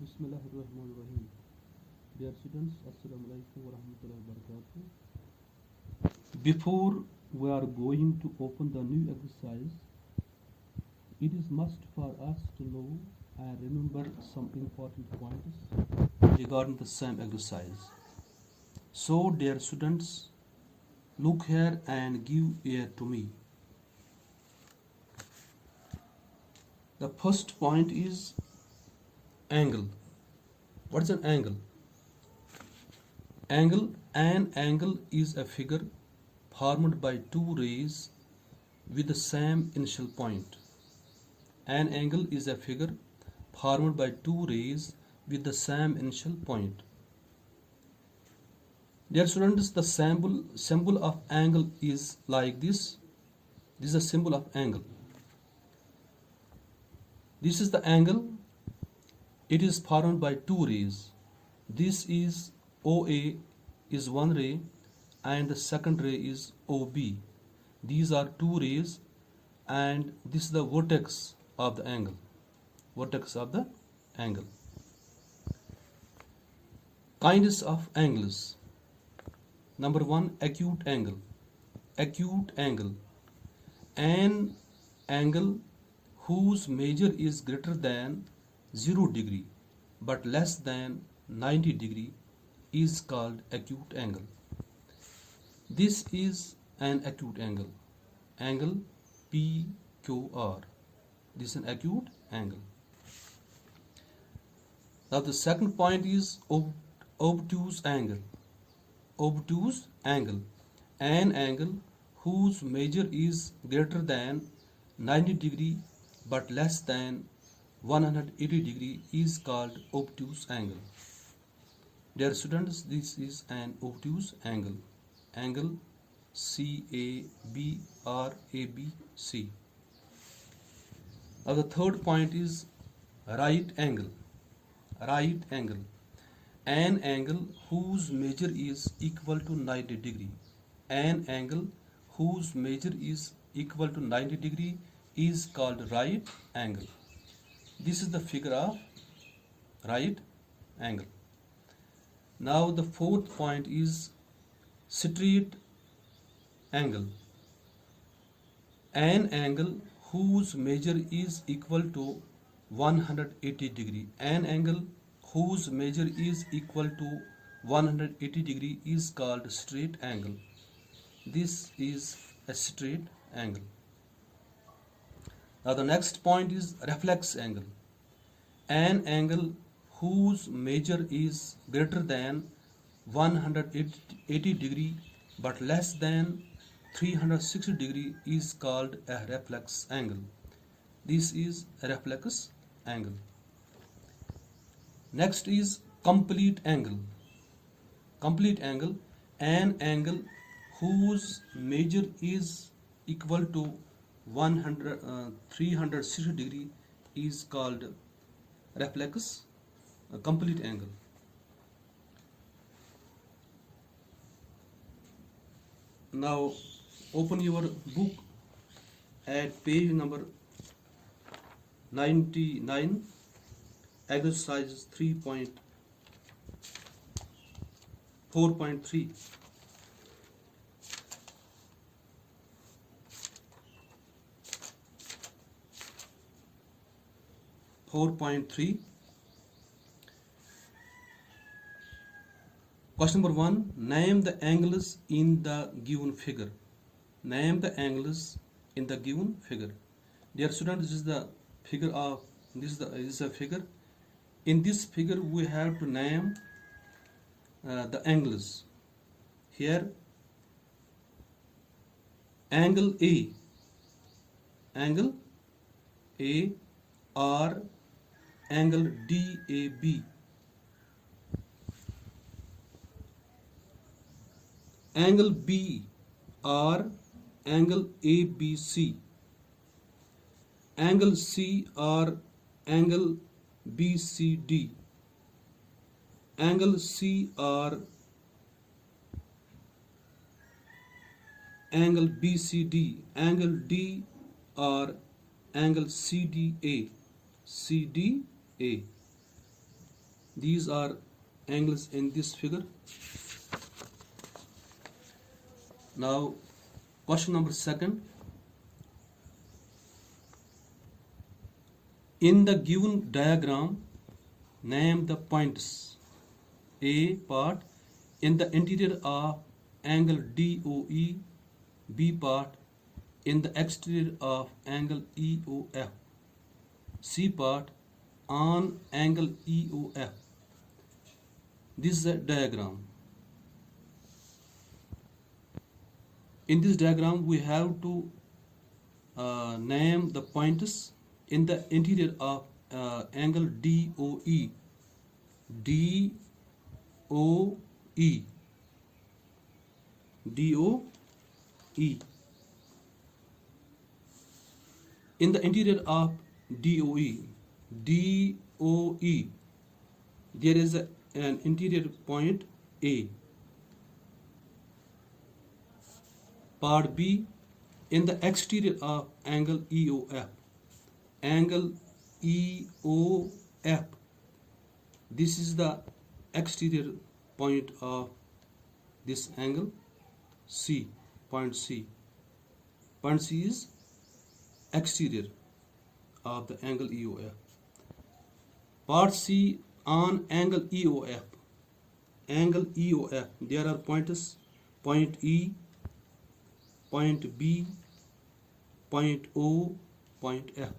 Bismillahirrahmanirrahim. Dear students, Assalamu alaikum wa rahmatullahi wa barakatuh. Before we are going to open the new exercise, it is must for us to know and remember some important points regarding the same exercise. So, dear students, look here and give ear to me. The first point is angle. What is an angle? An angle is a figure formed by two rays with the same initial point. An angle is a figure formed by two rays with the same initial point. Dear students, the symbol of angle is like this. This is a symbol of angle. This is the angle. It is formed by two rays. This is OA is one ray and the second ray is OB. These are two rays and this is the vertex of the angle. Vertex of the angle. Kinds of angles. Number one, acute angle. Acute angle. An angle whose measure is greater than 0 degree but less than 90 degree is called acute angle. This is an acute angle. Angle PQR. This is an acute angle. Now the second point is obtuse angle. Obtuse angle. An angle whose measure is greater than 90 degree but less than 180 degree is called obtuse angle. Dear students, this is an obtuse angle. Angle CABRABC. Now the third point is right angle. Right angle. An angle whose measure is equal to 90 degree. An angle whose measure is equal to 90 degree is called right angle. This is the figure of right angle. Now the fourth point is straight angle. An angle whose measure is equal to 180 degree. An angle whose measure is equal to 180 degree is called straight angle. This is a straight angle. Now the next point is reflex angle. An angle whose measure is greater than 180 degree but less than 360 degree is called a reflex angle. This is a reflex angle. Next is complete angle. Complete angle. An angle whose measure is equal to 360 degree is called reflex complete angle. Now open your book at page number 99, exercise 3.4.3. 4.3. Question number 1. Name the angles in the given figure. Name the angles in the given figure. Dear students, this is the figure of this is a figure. In this figure, we have to name the angles. Here, angle A, or angle DAB. Angle B or angle ABC. Angle C or angle BCD. Angle C or angle BCD. Angle D or angle CDA. CDA. These are angles in this figure. Now, question number 2. In the given diagram, name the points. A part in the interior of angle DOE, B part in the exterior of angle EOF, C part on angle EOF. This is a diagram. In this diagram, we have to name the points in the interior of angle DOE. DOE. DOE. In the interior of DOE, there is an interior point A. Part B, in the exterior of angle EOF. Angle EOF. This is the exterior point of this angle C. Point C. Point C is exterior of the angle EOF. Part C on angle EOF. Angle EOF. There are points: point E, point B, point O, point F.